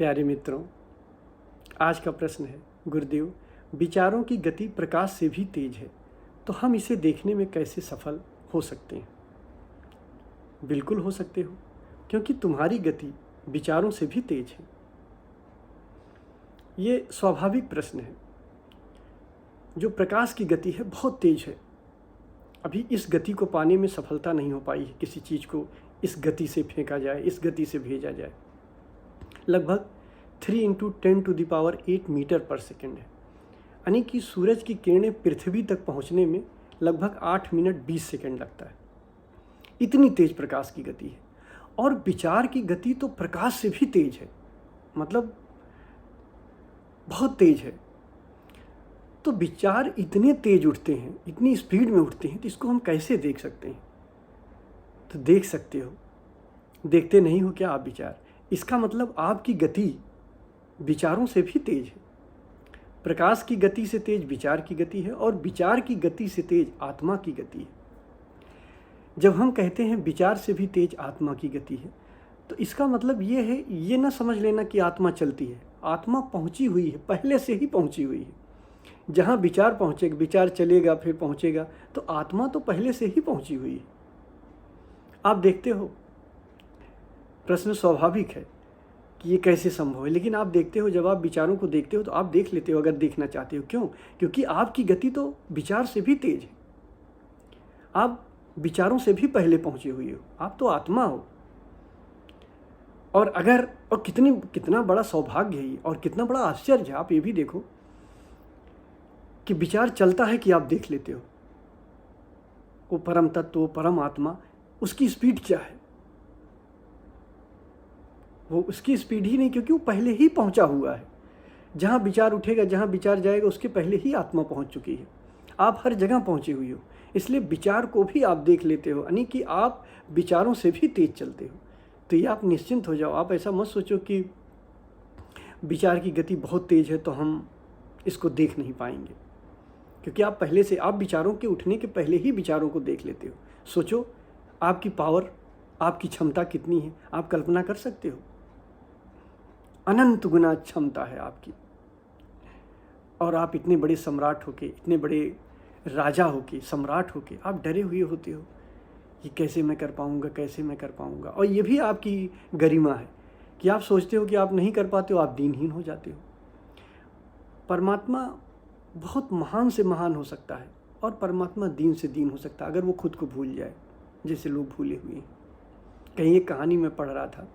प्यारे मित्रों, आज का प्रश्न है, गुरुदेव, विचारों की गति प्रकाश से भी तेज है, तो हम इसे देखने में कैसे सफल हो सकते हैं? बिल्कुल हो सकते हो, क्योंकि तुम्हारी गति विचारों से भी तेज है। ये स्वाभाविक प्रश्न है। जो प्रकाश की गति है बहुत तेज है। अभी इस गति को पाने में सफलता नहीं हो पाई है। किसी चीज़ को इस गति से फेंका जाए, इस गति से भेजा जाए। लगभग 3 × 10⁸ मीटर पर सेकेंड है, यानी कि सूरज की किरणें पृथ्वी तक पहुंचने में लगभग 8 मिनट 20 सेकेंड लगता है। इतनी तेज प्रकाश की गति है। और विचार की गति तो प्रकाश से भी तेज है, मतलब बहुत तेज है। तो विचार इतने तेज उठते हैं, इतनी स्पीड में उठते हैं, तो इसको हम कैसे देख सकते हैं? तो देख सकते हो। देखते नहीं हो क्या आप विचार? इसका मतलब आपकी गति विचारों से भी तेज है। प्रकाश की गति से तेज विचार की गति है, और विचार की गति से तेज आत्मा की गति है। जब हम कहते हैं विचार से भी तेज आत्मा की गति है, तो इसका मतलब ये है, ये ना समझ लेना कि आत्मा चलती है। आत्मा पहुंची हुई है, पहले से ही पहुंची हुई है। जहां विचार पहुंचेगा, विचार चलेगा फिर पहुंचेगा, तो आत्मा तो पहले से ही पहुंची हुई है। आप देखते हो, प्रश्न स्वाभाविक है कि ये कैसे संभव है, लेकिन आप देखते हो, जब आप विचारों को देखते हो तो आप देख लेते हो, अगर देखना चाहते हो। क्यों? क्योंकि आपकी गति तो विचार से भी तेज है। आप विचारों से भी पहले पहुंचे हुए हो, आप तो आत्मा हो। और कितना बड़ा सौभाग्य है और कितना बड़ा आश्चर्य है। आप ये भी देखो कि विचार चलता है कि आप देख लेते हो। वो परम तत्व, वो परम आत्मा, उसकी स्पीड क्या है? वो उसकी स्पीड ही नहीं, क्योंकि वो पहले ही पहुंचा हुआ है। जहां विचार उठेगा, जहां विचार जाएगा, उसके पहले ही आत्मा पहुंच चुकी है। आप हर जगह पहुंचे हुए हो, इसलिए विचार को भी आप देख लेते हो, यानी कि आप विचारों से भी तेज चलते हो। तो ये आप निश्चिंत हो जाओ। आप ऐसा मत सोचो कि विचार की गति बहुत तेज है तो हम इसको देख नहीं पाएंगे, क्योंकि आप पहले से, आप विचारों के उठने के पहले ही विचारों को देख लेते हो। सोचो आपकी पावर, आपकी क्षमता कितनी है, आप कल्पना कर सकते हो। अनंत गुना क्षमता है आपकी। और आप इतने बड़े सम्राट होके, इतने बड़े राजा होके, सम्राट होके, आप डरे हुए होते हो, ये कैसे मैं कर पाऊंगा, कैसे मैं कर पाऊंगा। और ये भी आपकी गरिमा है कि आप सोचते हो कि आप नहीं कर पाते हो, आप दीनहीन हो जाते हो। परमात्मा बहुत महान से महान हो सकता है, और परमात्मा दीन से दीन हो सकता है, अगर वो खुद को भूल जाए, जैसे लोग भूले हुए हैं। कहीं एक कहानी में पढ़ रहा था,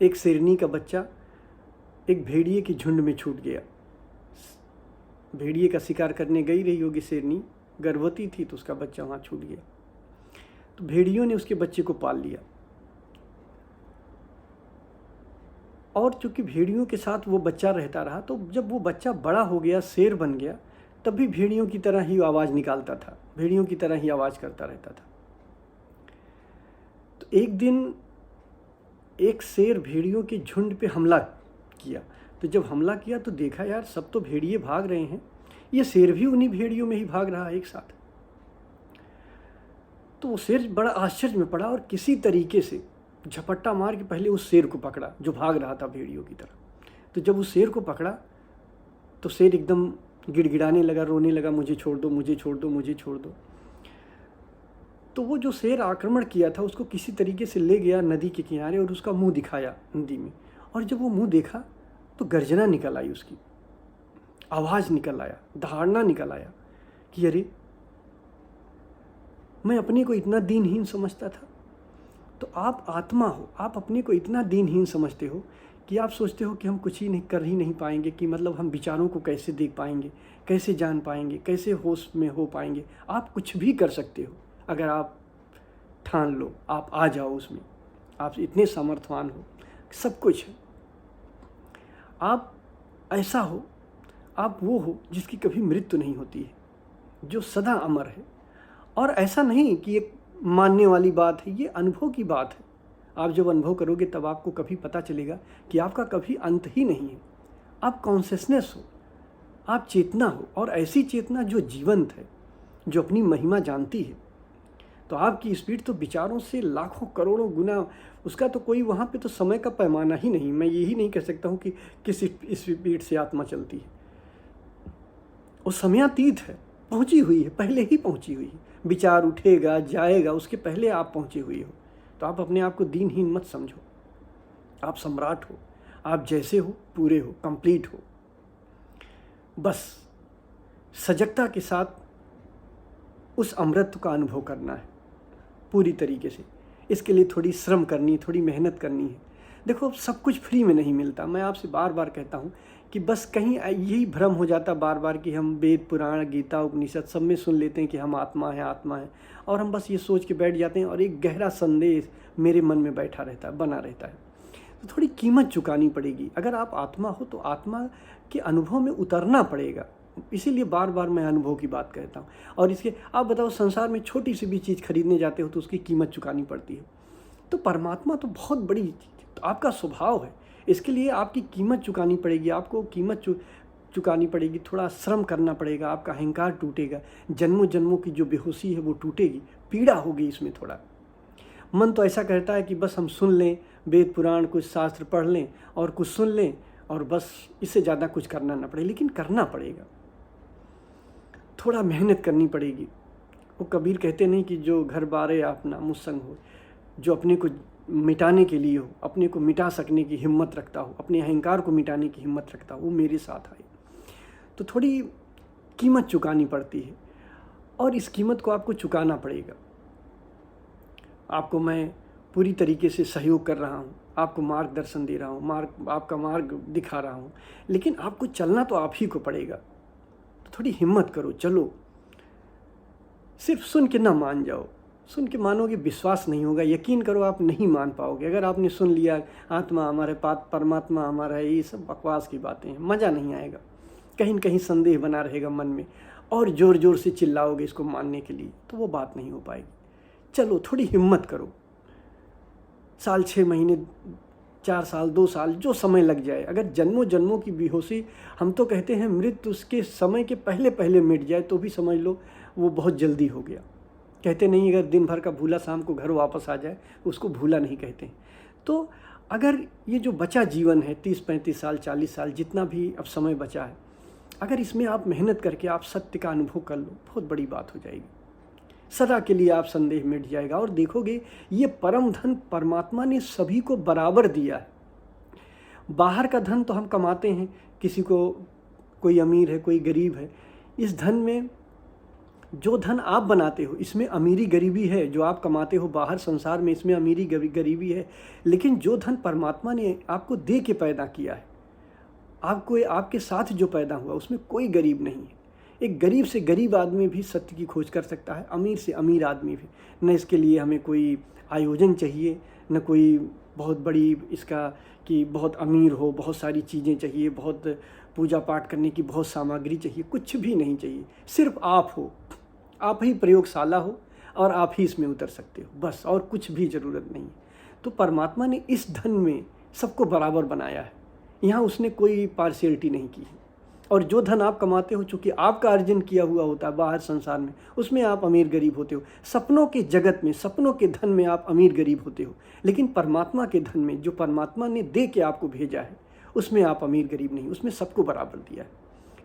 एक शेरनी का बच्चा एक भेड़िए की झुंड में छूट गया। भेड़िए का शिकार करने गई रही होगी शेरनी, गर्भवती थी, तो उसका बच्चा वहाँ छूट गया। तो भेड़ियों ने उसके बच्चे को पाल लिया, और चूंकि भेड़ियों के साथ वो बच्चा रहता रहा, तो जब वो बच्चा बड़ा हो गया, शेर बन गया, तब भी भेड़ियों की तरह ही आवाज़ निकालता था, भेड़ियों की तरह ही आवाज़ करता रहता था। तो एक दिन एक शेर भेड़ियों के झुंड पे हमला किया। तो जब हमला किया तो देखा, यार सब तो भेड़िए भाग रहे हैं, ये शेर भी उन्हीं भेड़ियों में ही भाग रहा है एक साथ। तो वो शेर बड़ा आश्चर्य में पड़ा, और किसी तरीके से झपट्टा मार के पहले उस शेर को पकड़ा जो भाग रहा था भेड़ियों की तरह। तो जब उस शेर को पकड़ा तो शेर एकदम गिड़गिड़ाने लगा, रोने लगा, मुझे छोड़ दो, मुझे छोड़ दो, मुझे छोड़ दो। तो वो जो शेर आक्रमण किया था, उसको किसी तरीके से ले गया नदी के किनारे, और उसका मुंह दिखाया नदी में। और जब वो मुंह देखा तो गर्जना निकल आई, उसकी आवाज़ निकल आया, दहाड़ना निकल आया कि अरे, मैं अपने को इतना दीनहीन समझता था। तो आप आत्मा हो, आप अपने को इतना दीनहीन समझते हो कि आप सोचते हो कि हम कुछ ही नहीं पाएंगे, कि मतलब हम विचारों को कैसे देख पाएंगे, कैसे जान पाएंगे, कैसे होश में हो पाएंगे। आप कुछ भी कर सकते हो अगर आप ठान लो, आप आ जाओ उसमें। आप इतने सामर्थ्यवान हो, सब कुछ है। आप ऐसा हो, आप वो हो जिसकी कभी मृत्यु नहीं होती है, जो सदा अमर है। और ऐसा नहीं कि एक मानने वाली बात है, ये अनुभव की बात है। आप जब अनुभव करोगे तब आपको कभी पता चलेगा कि आपका कभी अंत ही नहीं है। आप कॉन्शियसनेस हो, आप चेतना हो, और ऐसी चेतना जो जीवंत है, जो अपनी महिमा जानती है। तो आपकी स्पीड तो विचारों से लाखों करोड़ों गुना, उसका तो कोई वहाँ पे तो समय का पैमाना ही नहीं। मैं यही नहीं कह सकता हूँ कि किस स्पीड से आत्मा चलती है। वो समयातीत है, पहुँची हुई है, पहले ही पहुँची हुई है। विचार उठेगा जाएगा, उसके पहले आप पहुँचे हुए हो। तो आप अपने आप को दीनहीन मत समझो। आप सम्राट हो, आप जैसे हो पूरे हो, कंप्लीट हो। बस सजगता के साथ उस अमृत का अनुभव करना है पूरी तरीके से। इसके लिए थोड़ी श्रम करनी, थोड़ी मेहनत करनी है। देखो, सब कुछ फ्री में नहीं मिलता। मैं आपसे बार बार कहता हूँ कि बस कहीं यही भ्रम हो जाता बार बार कि हम वेद पुराण गीता उपनिषद सब में सुन लेते हैं कि हम आत्मा है आत्मा है, और हम बस ये सोच के बैठ जाते हैं और एक गहरा संदेश मेरे मन में बैठा रहता है, बना रहता है। तो थोड़ी कीमत चुकानी पड़ेगी। अगर आप आत्मा हो तो आत्मा के अनुभव में उतरना पड़ेगा। इसीलिए बार बार मैं अनुभव की बात कहता हूँ। और इसके आप बताओ, संसार में छोटी सी भी चीज़ खरीदने जाते हो तो उसकी कीमत चुकानी पड़ती है। तो परमात्मा तो बहुत बड़ी चीज़, तो आपका स्वभाव है, इसके लिए आपकी कीमत चुकानी पड़ेगी। आपको कीमत चुकानी पड़ेगी, थोड़ा श्रम करना पड़ेगा, आपका अहंकार टूटेगा, जन्मों जन्मों की जो बेहोशी है वो टूटेगी, पीड़ा होगी इसमें थोड़ा। मन तो ऐसा कहता है कि बस हम सुन लें, वेद पुराण कुछ शास्त्र पढ़ लें और कुछ सुन लें और बस, इससे ज़्यादा कुछ करना ना पड़े। लेकिन करना पड़ेगा, थोड़ा मेहनत करनी पड़ेगी। वो कबीर कहते नहीं कि जो घर बारे अपना मुझसंग हो, जो अपने को मिटाने के लिए हो, अपने को मिटा सकने की हिम्मत रखता हो, अपने अहंकार को मिटाने की हिम्मत रखता हो, वो मेरे साथ आए। तो थोड़ी कीमत चुकानी पड़ती है और इस कीमत को आपको चुकाना पड़ेगा। आपको मैं पूरी तरीके से सहयोग कर रहा हूँ, आपको मार्गदर्शन दे रहा हूँ, आपका मार्ग दिखा रहा हूँ, लेकिन आपको चलना तो आप ही को पड़ेगा। तो थोड़ी हिम्मत करो, चलो। सिर्फ सुन के ना मान जाओ। सुन के मानोगे विश्वास नहीं होगा, यकीन करो आप नहीं मान पाओगे। अगर आपने सुन लिया आत्मा हमारे पास, परमात्मा हमारा है, ये सब बकवास की बातें हैं, मज़ा नहीं आएगा। कहीं न कहीं संदेह बना रहेगा मन में और ज़ोर ज़ोर से चिल्लाओगे इसको मानने के लिए, तो वो बात नहीं हो पाएगी। चलो, थोड़ी हिम्मत करो। साल 6 महीने 4 साल 2 साल जो समय लग जाए, अगर जन्मों जन्मों की बेहोशी, हम तो कहते हैं मृत्यु उसके समय के पहले पहले मिट जाए तो भी समझ लो वो बहुत जल्दी हो गया। कहते नहीं, अगर दिन भर का भूला शाम को घर वापस आ जाए उसको भूला नहीं कहते। तो अगर ये जो बचा जीवन है 30-35 साल 40 साल जितना भी अब समय बचा है, अगर इसमें आप मेहनत करके आप सत्य का अनुभव कर लो, बहुत बड़ी बात हो जाएगी। सदा के लिए आप संदेह मिट जाएगा और देखोगे ये परम धन परमात्मा ने सभी को बराबर दिया है। बाहर का धन तो हम कमाते हैं, किसी को, कोई अमीर है कोई गरीब है। इस धन में जो धन आप बनाते हो इसमें अमीरी गरीबी है, जो आप कमाते हो बाहर संसार में इसमें अमीरी गरीबी है। लेकिन जो धन परमात्मा ने आपको दे के पैदा किया है, आपको आपके साथ जो पैदा हुआ, उसमें कोई गरीब नहीं है। एक गरीब से गरीब आदमी भी सत्य की खोज कर सकता है, अमीर से अमीर आदमी भी। न इसके लिए हमें कोई आयोजन चाहिए, न कोई बहुत बड़ी इसका कि बहुत अमीर हो, बहुत सारी चीज़ें चाहिए, बहुत पूजा पाठ करने की बहुत सामग्री चाहिए, कुछ भी नहीं चाहिए। सिर्फ आप हो, आप ही प्रयोगशाला हो और आप ही इसमें उतर सकते हो, बस, और कुछ भी ज़रूरत नहीं। तो परमात्मा ने इस धन में सबको बराबर बनाया है, यहाँ उसने कोई पार्शियलिटी नहीं की है। और जो धन आप कमाते हो, चूँकि आपका अर्जन किया हुआ होता है बाहर संसार में, उसमें आप अमीर गरीब होते हो। सपनों के जगत में, सपनों के धन में आप अमीर गरीब होते हो। लेकिन परमात्मा के धन में, जो परमात्मा ने दे के आपको भेजा है, उसमें आप अमीर गरीब नहीं, उसमें सबको बराबर दिया है।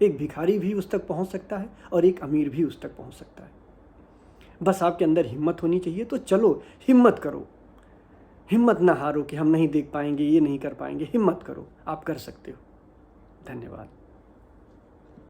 एक भिखारी भी उस तक पहुंच सकता है और एक अमीर भी उस तक पहुंच सकता है। बस आपके अंदर हिम्मत होनी चाहिए। तो चलो, हिम्मत करो, हिम्मत ना हारो कि हम नहीं देख पाएंगे, ये नहीं कर पाएंगे। हिम्मत करो, आप कर सकते हो। धन्यवाद।